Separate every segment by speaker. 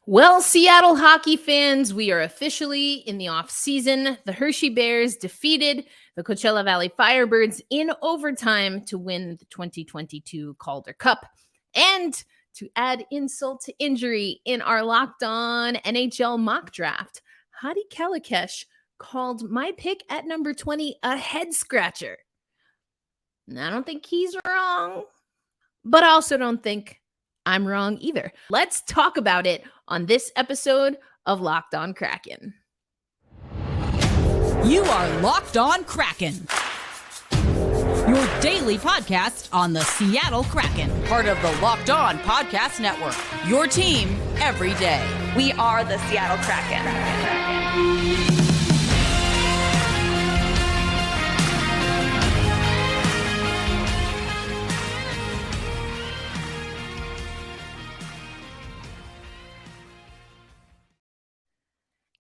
Speaker 1: Well, Seattle hockey fans, we are officially in the off season. The Hershey Bears defeated the Coachella Valley Firebirds in overtime to win the 2022 Calder Cup. And to add insult to injury, in our Locked On NHL mock draft, Hadi Kalakeche called my pick at number 20 a head scratcher. I don't think he's wrong, but I also don't think I'm wrong either. Let's talk about it on this episode of Locked On Kraken.
Speaker 2: You are Locked On Kraken, your daily podcast on the Seattle Kraken, part of the Locked On Podcast Network, your team every day.
Speaker 3: We are the Seattle Kraken.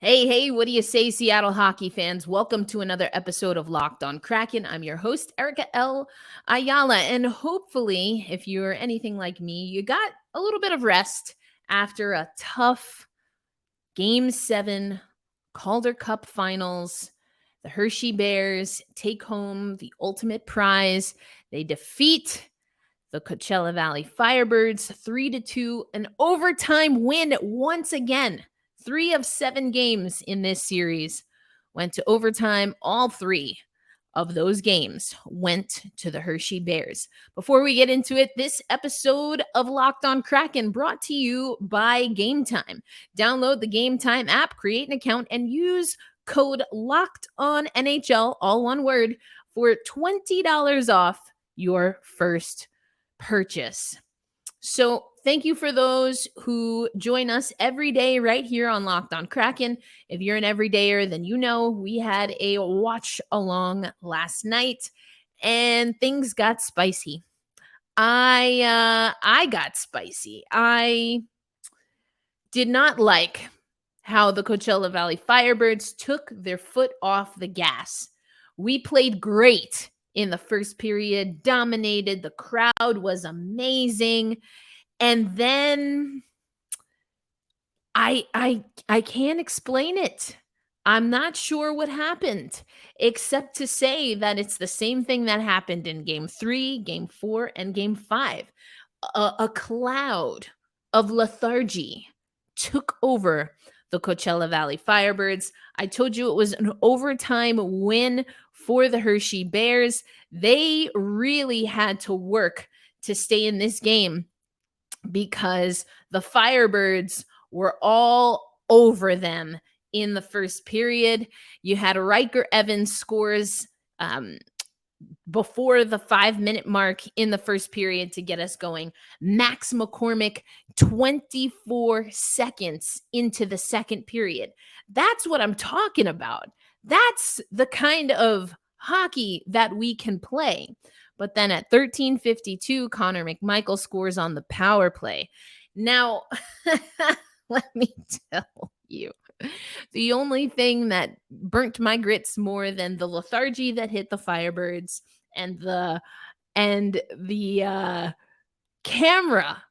Speaker 1: Hey, what do you say, Seattle hockey fans? Welcome to another episode of Locked On Kraken. I'm your host, Erica L. Ayala, and hopefully, if you're anything like me, you got a little bit of rest after a tough Game 7 Calder Cup finals. The Hershey Bears take home the ultimate prize. They defeat the Coachella Valley Firebirds 3-2, an overtime win once again. 3 of 7 games in this series went to overtime. All 3 of those games went to the Hershey Bears. Before we get into it, this episode of Locked On Kraken brought to you by Game Time. Download the Game Time app, create an account, and use code LOCKEDONNHL, all one word, for $20 off your first purchase. So thank you for those who join us every day right here on Locked On Kraken. If you're an everydayer, then you know we had a watch along last night and things got spicy. I got spicy. I did not like how the Coachella Valley Firebirds took their foot off the gas. We played great in the first period, dominated. The crowd was amazing. And then I can't explain it. I'm not sure what happened, except to say that it's the same thing that happened in Game 3, Game 4, and Game 5. A cloud of lethargy took over the Coachella Valley Firebirds. I told you it was an overtime win for the Hershey Bears. They really had to work to stay in this game because the Firebirds were all over them in the first period. You had Riker Evans scores before the 5-minute mark in the first period to get us going. Max McCormick, 24 seconds into the second period. That's what I'm talking about. That's the kind of hockey that we can play. But then at 13:52, Connor McMichael scores on the power play. Now, let me tell you, the only thing that burnt my grits more than the lethargy that hit the Firebirds and the camera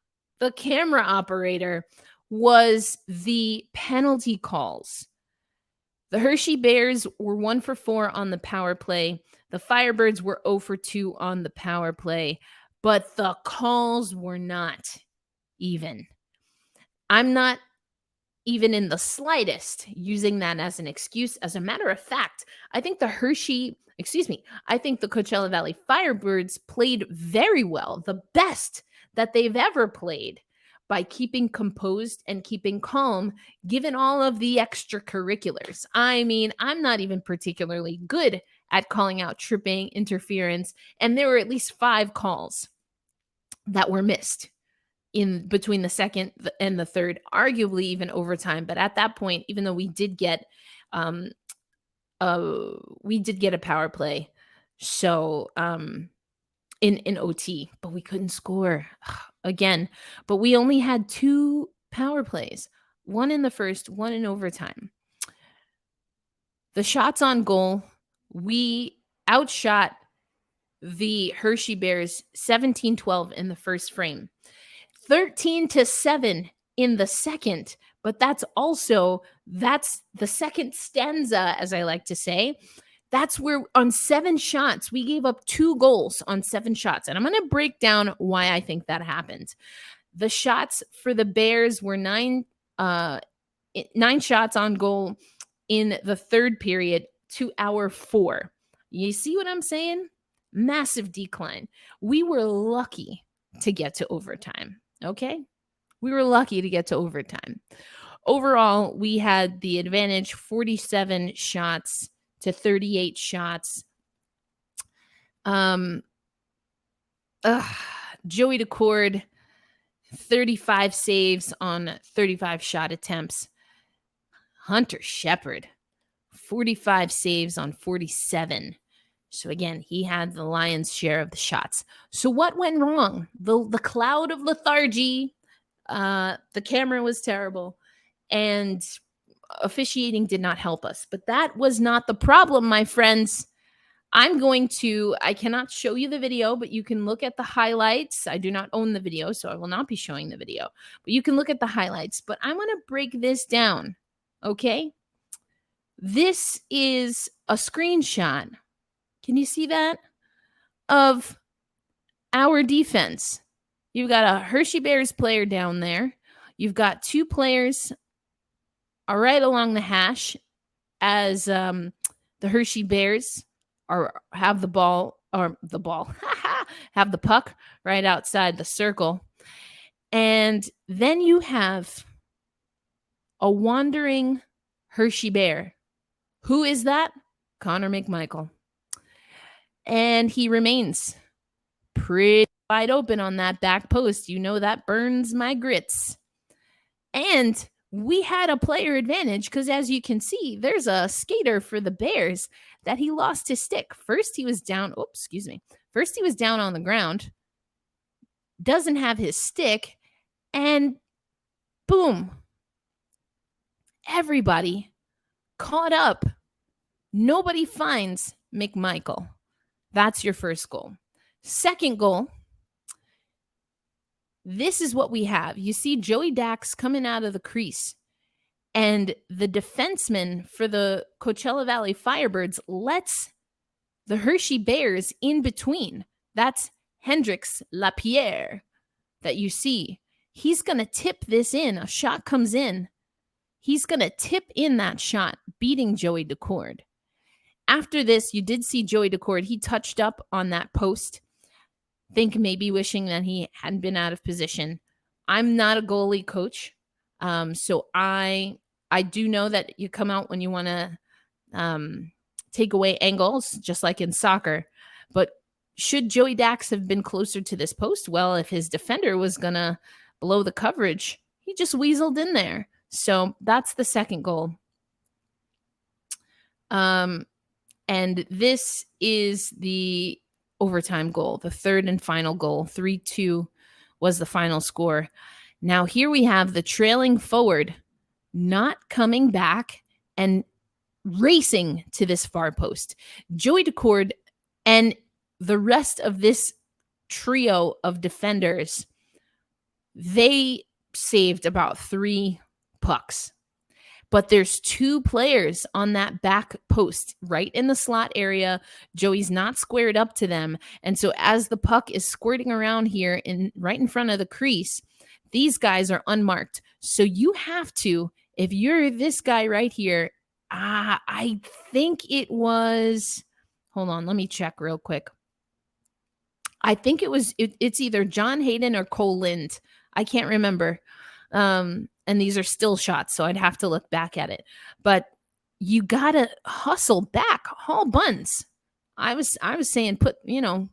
Speaker 1: operator was the penalty calls. The Hershey Bears were 1 for 4 on the power play. The Firebirds were 0 for 2 on the power play, but the calls were not even. I'm not even in the slightest using that as an excuse. As a matter of fact, I think the Coachella Valley Firebirds played very well, the best that they've ever played, by keeping composed and keeping calm, given all of the extracurriculars. I mean, I'm not even particularly good at calling out tripping, interference, and there were at least 5 calls that were missed in between the second and the third, arguably even overtime. But at that point, even though we did get a power play, so in OT, but we couldn't score again. But we only had 2 power plays, 1 in the first, 1 in overtime. The shots on goal, we outshot the Hershey Bears 17-12 in the first frame, 13-7 in the second, but that's the second stanza, as I like to say. That's where on 7 shots, we gave up 2 goals on 7 shots. And I'm going to break down why I think that happened. The shots for the Bears were 9 shots on goal in the third period to our 4. You see what I'm saying? Massive decline. We were lucky to get to overtime. Okay? We were lucky to get to overtime. Overall, we had the advantage 47 shots to 38 shots. Joey Decord, 35 saves on 35 shot attempts. Hunter Shepard, 45 saves on 47. So again, he had the lion's share of the shots. So what went wrong? The cloud of lethargy. The camera was terrible. And officiating did not help us. But that was not the problem, my friends. I cannot show you the video, but you can look at the highlights. I do not own the video, so I will not be showing the video. But you can look at the highlights. But I'm going to break this down, okay? This is a screenshot. Can you see that? Of our defense. You've got a Hershey Bears player down there. You've got 2 players right along the hash as the Hershey Bears have the puck right outside the circle. And then you have a wandering Hershey Bear. Who is that? Connor McMichael. And he remains pretty wide open on that back post. You know that burns my grits. And we had a player advantage because, as you can see, there's a skater for the Bears that he lost his stick. First, he was down. First, he was down on the ground. Doesn't have his stick. And boom. Everybody caught up. Nobody finds McMichael. That's your first goal. Second goal. This is what we have. You see Joey Dax coming out of the crease, and the defenseman for the Coachella Valley Firebirds lets the Hershey Bears in between. That's Hendrix Lapierre that you see. He's going to tip this in. A shot comes in. He's going to tip in that shot, beating Joey Decord. After this, you did see Joey Decord. He touched up on that post. Think maybe wishing that he hadn't been out of position. I'm not a goalie coach. So I do know that you come out when you want to take away angles, just like in soccer. But should Joey Dax have been closer to this post? Well, if his defender was going to blow the coverage, he just weaseled in there. So that's the second goal. And this is the overtime goal, the third and final goal. 3-2 was the final score. Now here we have the trailing forward not coming back and racing to this far post. Joey Decord and the rest of this trio of defenders, they saved about 3 pucks. But there's 2 players on that back post right in the slot area. Joey's not squared up to them. And so as the puck is squirting around here right in front of the crease, these guys are unmarked. So you have to, if you're this guy right here, I think it was, hold on, let me check real quick. I think it's either John Hayden or Cole Lind. I can't remember. And these are still shots, so I'd have to look back at it. But you gotta hustle back, haul buns. I was saying put,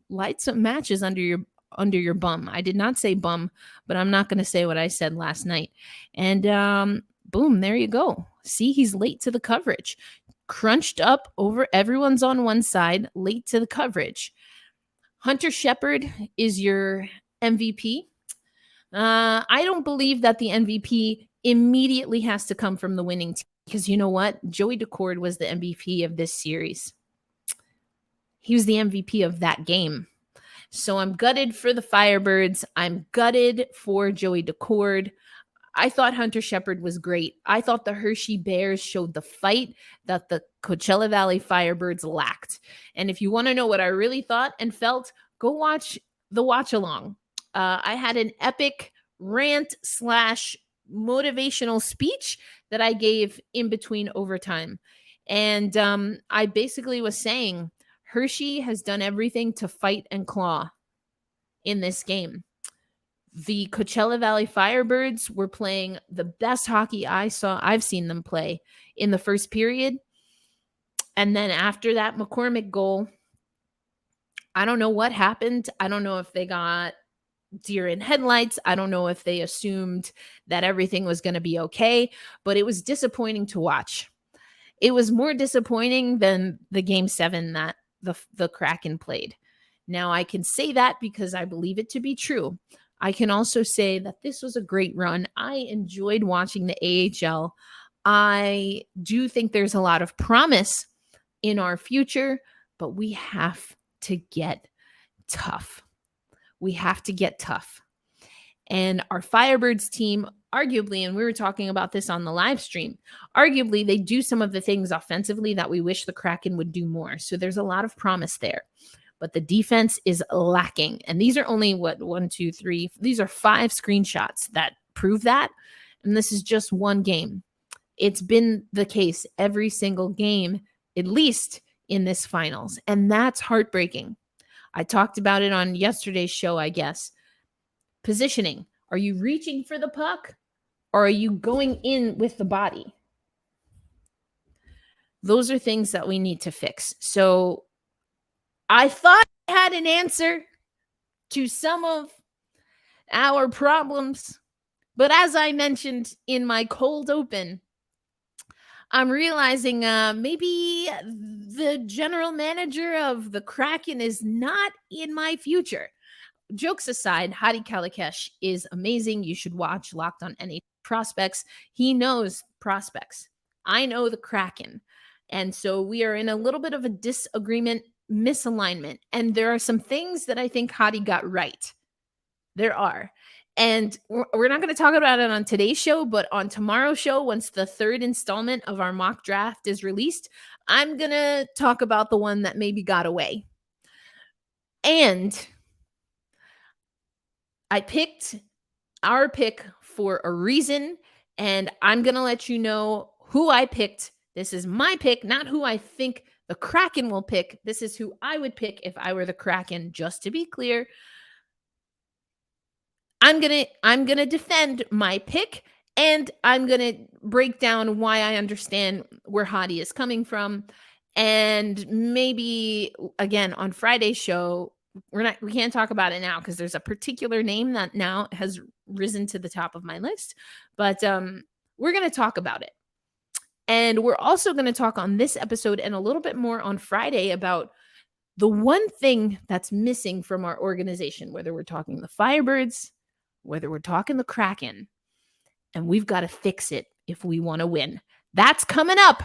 Speaker 1: light some matches under your bum. I did not say bum, but I'm not going to say what I said last night. And boom, there you go. See, he's late to the coverage. Crunched up over, everyone's on one side, late to the coverage. Hunter Shepard is your MVP. I don't believe that the MVP immediately has to come from the winning team, because you know what? Joey Decord was the MVP of this series. He was the MVP of that game. So I'm gutted for the Firebirds. I'm gutted for Joey Decord. I thought Hunter Shepherd was great. I thought the Hershey Bears showed the fight that the Coachella Valley Firebirds lacked. And if you want to know what I really thought and felt, go watch the watch along. I had an epic rant / motivational speech that I gave in between overtime. And I basically was saying Hershey has done everything to fight and claw in this game. The Coachella Valley Firebirds were playing the best hockey I've seen them play in the first period. And then after that McCormick goal, I don't know what happened. I don't know if they got deer in headlights. I don't know if they assumed that everything was going to be okay, but it was disappointing to watch. It was more disappointing than the game 7 that the Kraken played. Now I can say that because I believe it to be true. I can also say that this was a great run. I enjoyed watching the AHL. I do think there's a lot of promise in our future, but we have to get tough. We have to get tough. And our Firebirds team, arguably, and we were talking about this on the live stream, arguably they do some of the things offensively that we wish the Kraken would do more. So there's a lot of promise there. But the defense is lacking. And these are only, 1, 2, 3, these are 5 screenshots that prove that. And this is just one game. It's been the case every single game, at least in this finals. And that's heartbreaking. I talked about it on yesterday's show, I guess. Positioning. Are you reaching for the puck or are you going in with the body? Those are things that we need to fix. So I thought I had an answer to some of our problems, but as I mentioned in my cold open, I'm realizing maybe the general manager of the Kraken is not in my future. Jokes aside, Hadi Kalakeche is amazing. You should watch Locked on NHL Prospects. He knows prospects. I know the Kraken. And so we are in a little bit of a disagreement, misalignment. And there are some things that I think Hadi got right. There are. And we're not going to talk about it on today's show, but on tomorrow's show, once the 3rd installment of our mock draft is released, I'm going to talk about the one that maybe got away. And I picked our pick for a reason, and I'm going to let you know who I picked. This is my pick, not who I think the Kraken will pick. This is who I would pick if I were the Kraken, just to be clear. I'm going to defend my pick, and I'm going to break down why I understand where Hadi is coming from. And maybe again on Friday's show, we can't talk about it now because there's a particular name that now has risen to the top of my list, but we're going to talk about it. And we're also going to talk on this episode and a little bit more on Friday about the one thing that's missing from our organization, whether we're talking the Firebirds, whether we're talking the Kraken, and we've got to fix it if we want to win. That's coming up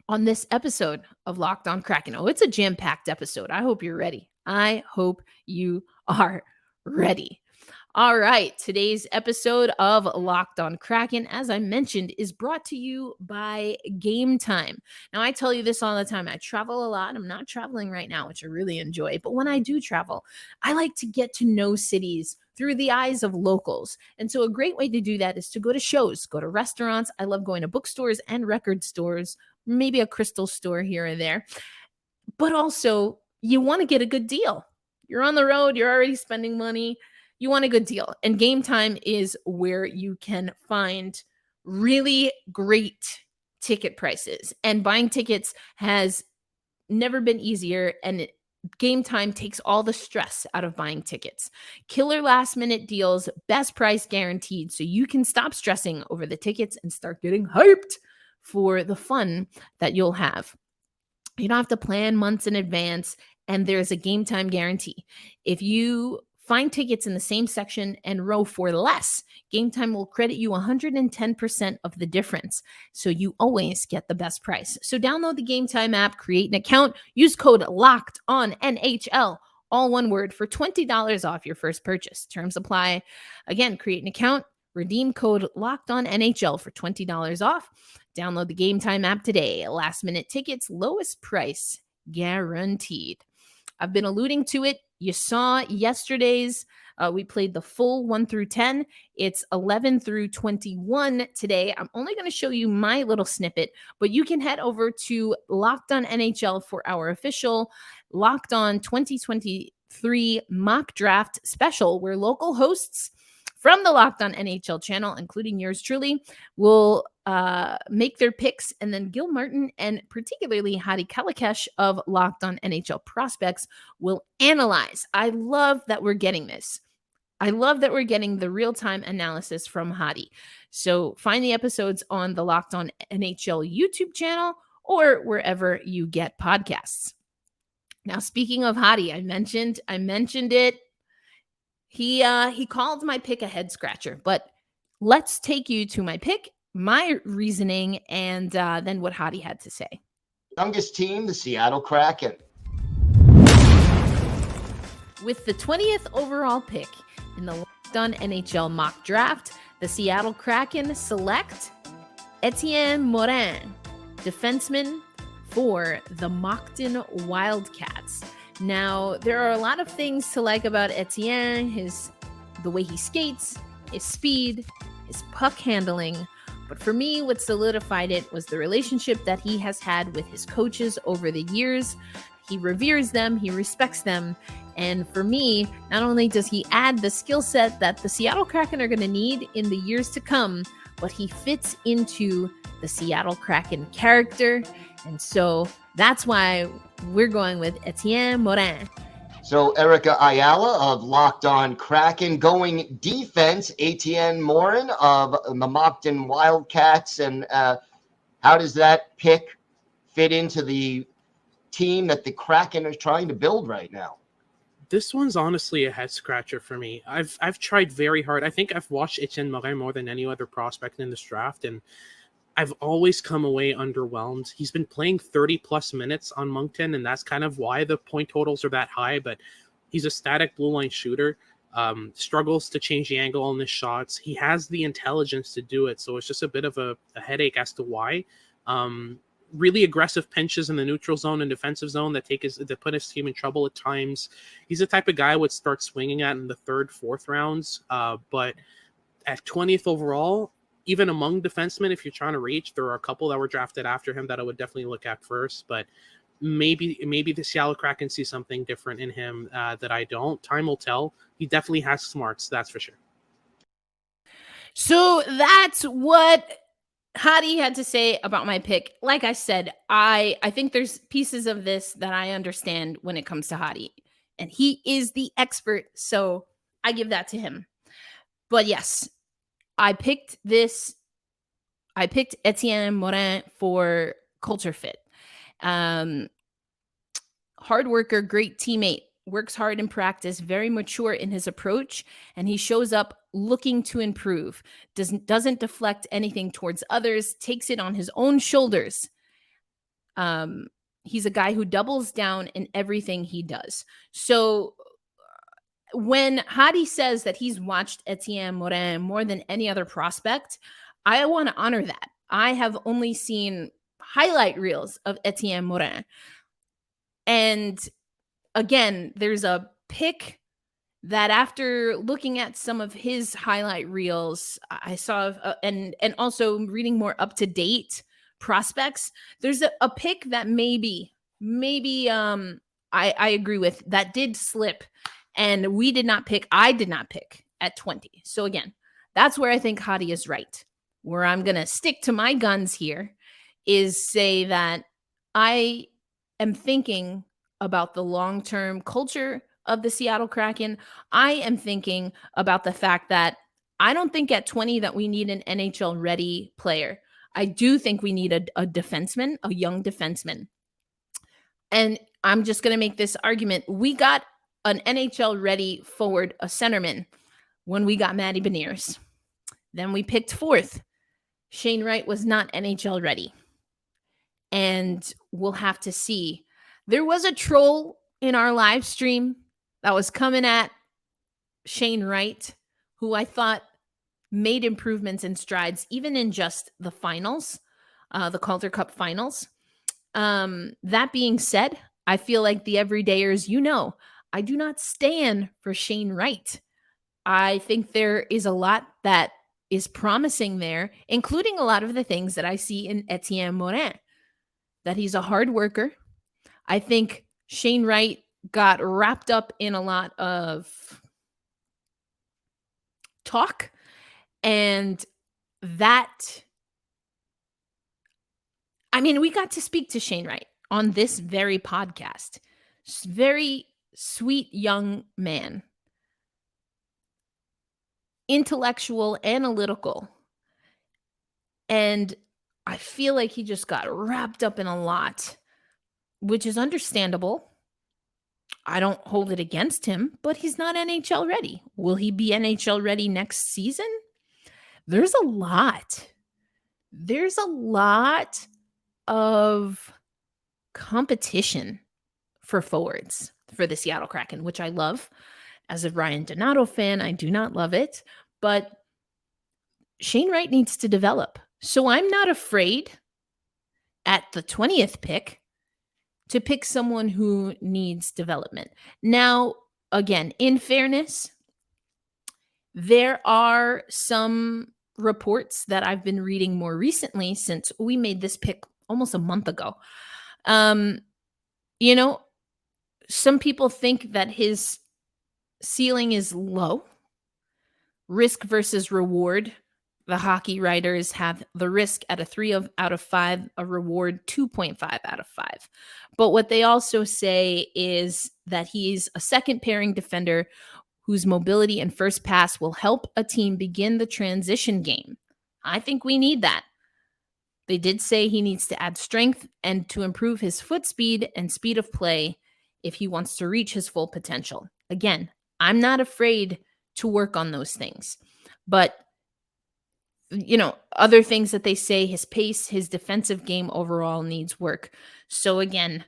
Speaker 1: on this episode of Locked on Kraken. Oh, it's a jam-packed episode. I hope you're ready. I hope you are ready. All right. Today's episode of Locked on Kraken, as I mentioned, is brought to you by Game Time. Now, I tell you this all the time. I travel a lot. I'm not traveling right now, which I really enjoy. But when I do travel, I like to get to know cities through the eyes of locals. And so a great way to do that is to go to shows, go to restaurants. I love going to bookstores and record stores, maybe a crystal store here or there. But also, you want to get a good deal. You're on the road. You're already spending money. You want a good deal. And Game Time is where you can find really great ticket prices. And buying tickets has never been easier. And Game Time takes all the stress out of buying tickets. Killer last minute deals, best price guaranteed. So you can stop stressing over the tickets and start getting hyped for the fun that you'll have. You don't have to plan months in advance. And there's a Game Time guarantee. If you find tickets in the same section and row for less, Game Time will credit you 110% of the difference. So you always get the best price. So download the Game Time app, create an account, use code LOCKEDONNHL, all one word, for $20 off your first purchase. Terms apply. Again, create an account, Redeem code Locked On NHL for $20 off. Download the Game Time app today. Last minute tickets, lowest price guaranteed. I've been alluding to it. You saw yesterday's. We played the full 1 through 10. It's 11 through 21 today. I'm only going to show you my little snippet, but you can head over to Locked On NHL for our official Locked On 2023 mock draft special, where local hosts from the Locked On NHL channel, including yours truly, will make their picks, and then Gil Martin and particularly Hadi Kalakeche of Locked On NHL Prospects will analyze. I love that we're getting this. I love that we're getting the real-time analysis from Hadi. So find the episodes on the Locked On NHL YouTube channel or wherever you get podcasts. Now, speaking of Hadi, I mentioned it. He called my pick a head scratcher, but let's take you to my pick, my reasoning, and then what Hadi had to say.
Speaker 4: Youngest team, the Seattle Kraken.
Speaker 1: With the 20th overall pick in the Locked On NHL mock draft, the Seattle Kraken select Etienne Morin, defenseman for the Moncton Wildcats. Now, there are a lot of things to like about Etienne, the way he skates, his speed, his puck handling. But for me, what solidified it was the relationship that he has had with his coaches over the years. He reveres them, he respects them. And for me, not only does he add the skill set that the Seattle Kraken are going to need in the years to come, but he fits into the Seattle Kraken character. And so that's why we're going with Etienne Morin.
Speaker 4: So Erica Ayala of Locked On Kraken going defense, Etienne Morin of the Moncton Wildcats. And how does that pick fit into the team that the Kraken are trying to build right now?
Speaker 5: This one's honestly a head scratcher for me. I've tried very hard. I think I've watched Etienne Morin more than any other prospect in this draft, and I've always come away underwhelmed. He's been playing 30-plus minutes on Moncton, and that's kind of why the point totals are that high, but he's a static blue line shooter, struggles to change the angle on his shots. He has the intelligence to do it, so it's just a bit of a headache as to why. Really aggressive pinches in the neutral zone and defensive zone that put his team in trouble at times. He's the type of guy I would start swinging at in the 3rd, 4th rounds, but at 20th overall, even among defensemen, if you're trying to reach, there are a couple that were drafted after him that I would definitely look at first. But maybe the Seattle Kraken see something different in him that I don't. Time will tell. He definitely has smarts, that's for sure.
Speaker 1: So that's what Hadi had to say about my pick. Like I said, I think there's pieces of this that I understand when it comes to Hadi, and he is the expert, so I give that to him. But yes, I picked Etienne Morin for culture fit. Hard worker, great teammate, works hard in practice, very mature in his approach, and he shows up looking to improve. Doesn't deflect anything towards others, takes it on his own shoulders. He's a guy who doubles down in everything he does. So when Hadi says that he's watched Etienne Morin more than any other prospect, I want to honor that. I have only seen highlight reels of Etienne Morin. And again, there's a pick that after looking at some of his highlight reels, I saw, and also reading more up-to-date prospects, there's a pick that maybe I agree with that did slip. And I did not pick at 20. So again, that's where I think Hadi is right. Where I'm going to stick to my guns here is say that I am thinking about the long-term culture of the Seattle Kraken. I am thinking about the fact that I don't think at 20 that we need an NHL-ready player. I do think we need a defenseman, a young defenseman. And I'm just going to make this argument. We got an NHL-ready forward, a centerman, when we got Matty Beniers. Then we picked 4th. Shane Wright was not NHL-ready. And we'll have to see. There was a troll in our live stream that was coming at Shane Wright, who I thought made improvements and strides, even in just the finals, the Calder Cup finals. That being said, I feel like the everydayers, I do not stand for Shane Wright. I think there is a lot that is promising there, including a lot of the things that I see in Etienne Morin, that he's a hard worker. I think Shane Wright got wrapped up in a lot of talk, and that, we got to speak to Shane Wright on this very podcast. Very sweet young man, intellectual, analytical, and I feel like he just got wrapped up in a lot, which is understandable. I don't hold it against him, but he's not NHL ready. Will he be NHL ready next season? There's a lot of competition for forwards for the Seattle Kraken, which I love. As a Ryan Donato fan, I do not love it, but Shane Wright needs to develop. So I'm not afraid at the 20th pick to pick someone who needs development. Now, again, in fairness, there are some reports that I've been reading more recently since we made this pick almost a month ago. Some people think that his ceiling is low. Risk versus reward. The hockey writers have the risk at a 3 out of 5, a reward 2.5 out of 5. But what they also say is that he's a second pairing defender whose mobility and first pass will help a team begin the transition game. I think we need that. They did say he needs to add strength and to improve his foot speed and speed of play if he wants to reach his full potential. Again, I'm not afraid to work on those things. But other things that they say, his pace, his defensive game overall needs work. So again,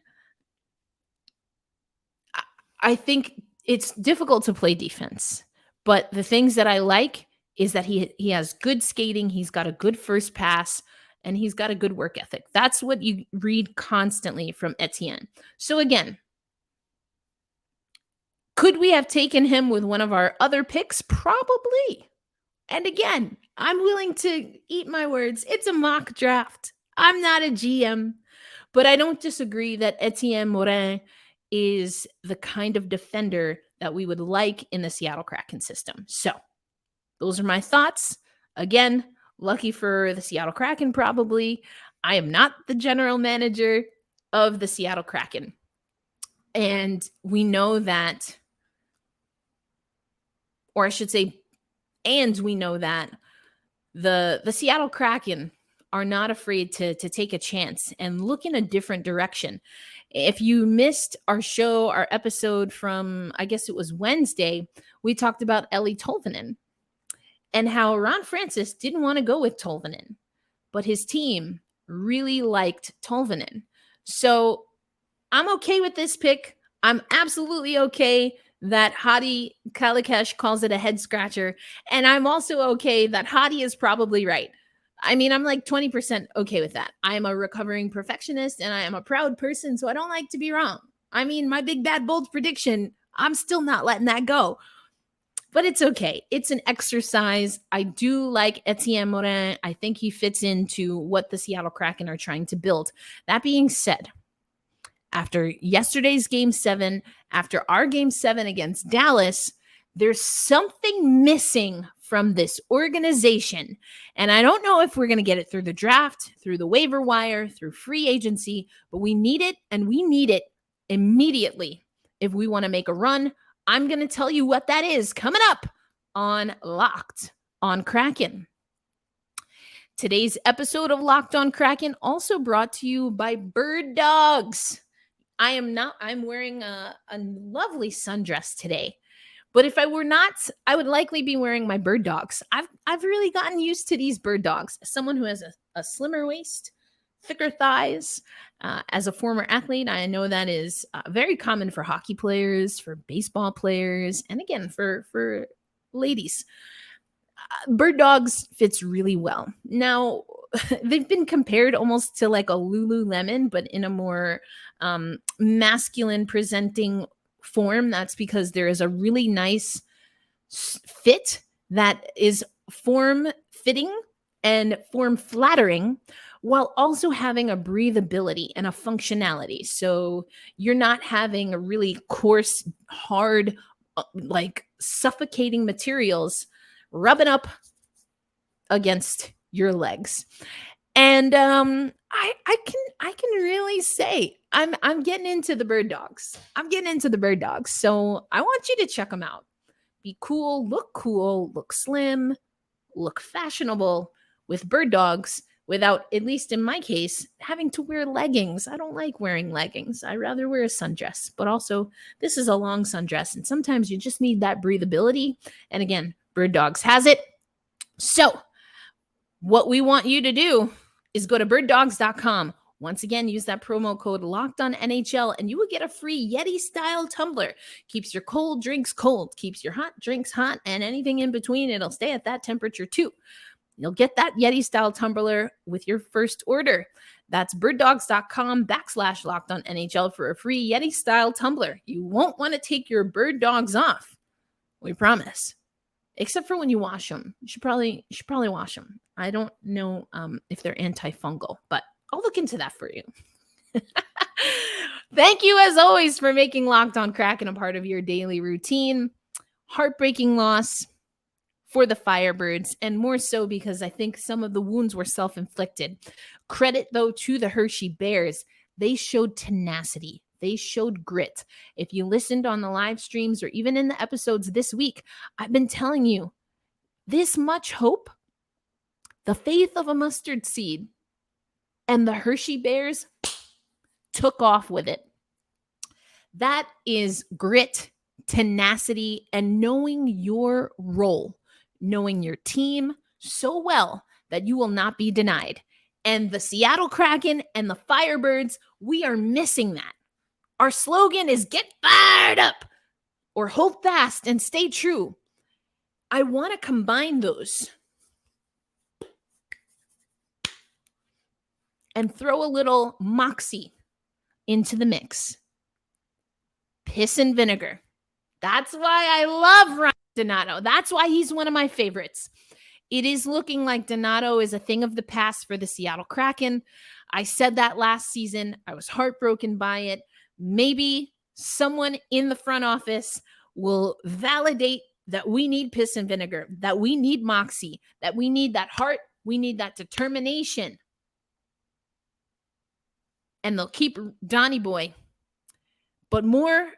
Speaker 1: I think it's difficult to play defense, but the things that I like is that he has good skating, he's got a good first pass, and he's got a good work ethic. That's what you read constantly from Etienne. So again, could we have taken him with one of our other picks? Probably. And again, I'm willing to eat my words. It's a mock draft. I'm not a GM, but I don't disagree that Etienne Morin is the kind of defender that we would like in the Seattle Kraken system. So those are my thoughts. Again, lucky for the Seattle Kraken, probably. I am not the general manager of the Seattle Kraken. And we know that, or I should say, and we know that the Seattle Kraken are not afraid to take a chance and look in a different direction. If you missed our episode from, I guess it was Wednesday, we talked about Eeli Tolvanen and how Ron Francis didn't want to go with Tolvanen, but his team really liked Tolvanen. So I'm okay with this pick. I'm absolutely okay that Hadi Kalakeche calls it a head scratcher. And I'm also okay that Hadi is probably right. I'm like 20% okay with that. I'm a recovering perfectionist and I am a proud person, so I don't like to be wrong. My big bad bold prediction, I'm still not letting that go. But it's okay. It's an exercise. I do like Etienne Morin. I think he fits into what the Seattle Kraken are trying to build. That being said, after yesterday's Game 7, after our Game 7 against Dallas, there's something missing from this organization. And I don't know if we're going to get it through the draft, through the waiver wire, through free agency, but we need it, and we need it immediately if we want to make a run. I'm going to tell you what that is coming up on Locked on Kraken. Today's episode of Locked on Kraken also brought to you by Bird Dogs. I'm wearing a lovely sundress today. But if I were not, I would likely be wearing my Bird Dogs. I've really gotten used to these Bird Dogs. As someone who has a slimmer waist, thicker thighs, as a former athlete, I know that is very common for hockey players, for baseball players, and again, for ladies. Bird Dogs fits really well. Now, they've been compared almost to like a Lululemon, but in a more masculine presenting form. That's because there is a really nice fit that is form fitting and form flattering, while also having a breathability and a functionality. So you're not having a really coarse, hard, like suffocating materials rubbing up against your legs. And I can really say I'm getting into the Bird Dogs. So I want you to check them out. Be cool, look slim, look fashionable with Bird Dogs without, at least in my case, having to wear leggings. I don't like wearing leggings. I rather wear a sundress. But also, this is a long sundress, and sometimes you just need that breathability. And again, Bird Dogs has it. So what we want you to do is go to birddogs.com. Once again, use that promo code LOCKEDONNHL and you will get a free Yeti-style tumbler. Keeps your cold drinks cold, keeps your hot drinks hot, and anything in between, it'll stay at that temperature too. You'll get that Yeti-style tumbler with your first order. That's birddogs.com/LockedOnNHL for a free Yeti-style tumbler. You won't want to take your Bird Dogs off. We promise. Except for when you wash them. You should probably wash them. I don't know if they're antifungal, but I'll look into that for you. Thank you, as always, for making Locked On Kraken a part of your daily routine. Heartbreaking loss for the Firebirds, and more so because I think some of the wounds were self-inflicted. Credit, though, to the Hershey Bears. They showed tenacity. They showed grit. If you listened on the live streams or even in the episodes this week, I've been telling you, this much hope, the faith of a mustard seed, and the Hershey Bears took off with it. That is grit, tenacity, and knowing your role, knowing your team so well that you will not be denied. And the Seattle Kraken and the Firebirds, we are missing that. Our slogan is get fired up or hold fast and stay true. I want to combine those and throw a little moxie into the mix. Piss and vinegar. That's why I love Ryan Donato. That's why he's one of my favorites. It is looking like Donato is a thing of the past for the Seattle Kraken. I said that last season. I was heartbroken by it. Maybe someone in the front office will validate that we need piss and vinegar, that we need moxie, that we need that heart, we need that determination. And they'll keep Donnie Boy. But more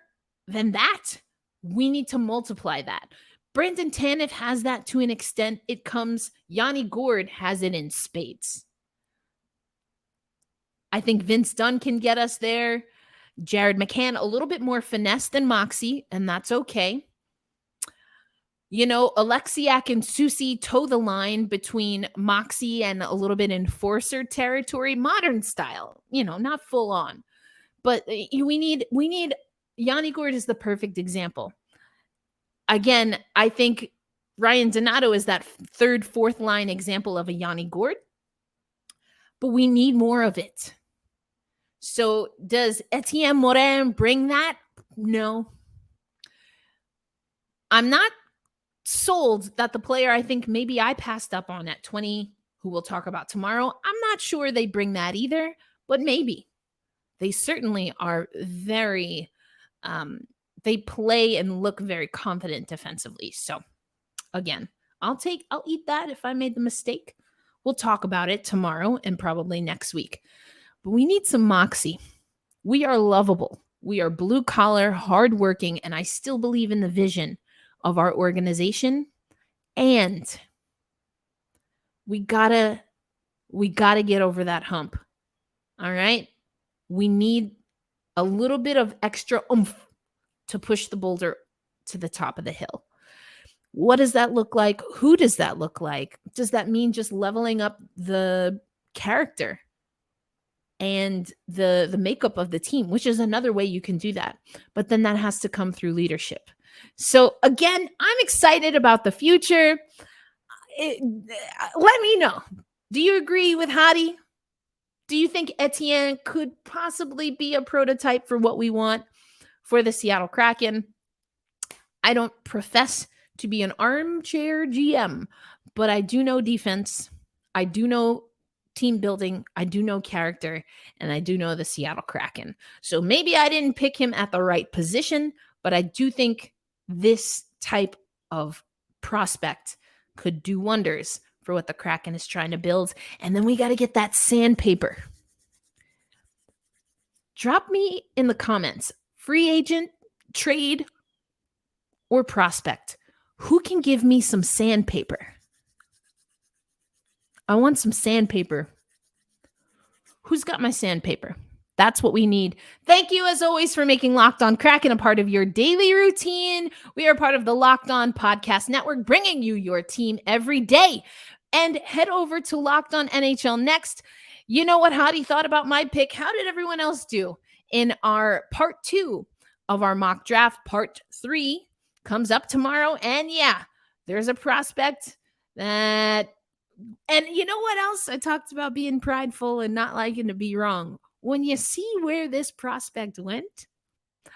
Speaker 1: than that, we need to multiply that. Brandon Tanev has that to an extent. It comes, Yanni Gourde has it in spades. I think Vince Dunn can get us there. Jared McCann, a little bit more finesse than Moxie, and that's okay. You know, Alexiak and Susie toe the line between Moxie and a little bit enforcer territory, modern style, you know, not full on. But we need Yanni Gourde is the perfect example. Again, I think Ryan Donato is that third, fourth line example of a Yanni Gourde, but we need more of it. So does Etienne Morin bring that? No. I'm not sold that the player I think maybe I passed up on at 20, who we'll talk about tomorrow, I'm not sure they bring that either, but maybe. They certainly are very, they play and look very confident defensively. So again, I'll eat that if I made the mistake. We'll talk about it tomorrow and probably next week. But we need some moxie. We are lovable. We are blue collar, hardworking, and I still believe in the vision of our organization. And we gotta get over that hump. All right? We need a little bit of extra oomph to push the boulder to the top of the hill. What does that look like? Who does that look like? Does that mean just leveling up the character and the makeup of the team, which is another way you can do that? But then that has to come through leadership. So again, I'm excited about the future. let me know. Do you agree with Hadi? Do you think Etienne could possibly be a prototype for what we want for the Seattle Kraken? I don't profess to be an armchair GM, but I do know defense. I do know team building. I do know character, and I do know the Seattle Kraken. So maybe I didn't pick him at the right position, but I do think this type of prospect could do wonders for what the Kraken is trying to build. And then we got to get that sandpaper. Drop me in the comments, free agent, trade, or prospect. Who can give me some sandpaper? I want some sandpaper. Who's got my sandpaper? That's what we need. Thank you, as always, for making Locked On Kraken a part of your daily routine. We are part of the Locked On Podcast Network, bringing you your team every day. And head over to Locked On NHL Next. You know what Hadi thought about my pick? How did everyone else do in our part 2 of our mock draft? Part 3 comes up tomorrow. And yeah, there's a prospect that... And you know what else? I talked about being prideful and not liking to be wrong. When you see where this prospect went,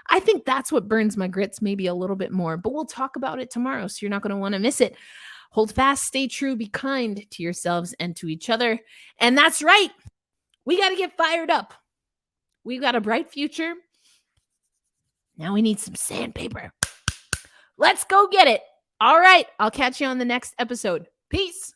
Speaker 1: I think that's what burns my grits maybe a little bit more. But we'll talk about it tomorrow, so you're not going to want to miss it. Hold fast, stay true, be kind to yourselves and to each other. And that's right. We got to get fired up. We've got a bright future. Now we need some sandpaper. Let's go get it. All right. I'll catch you on the next episode. Peace.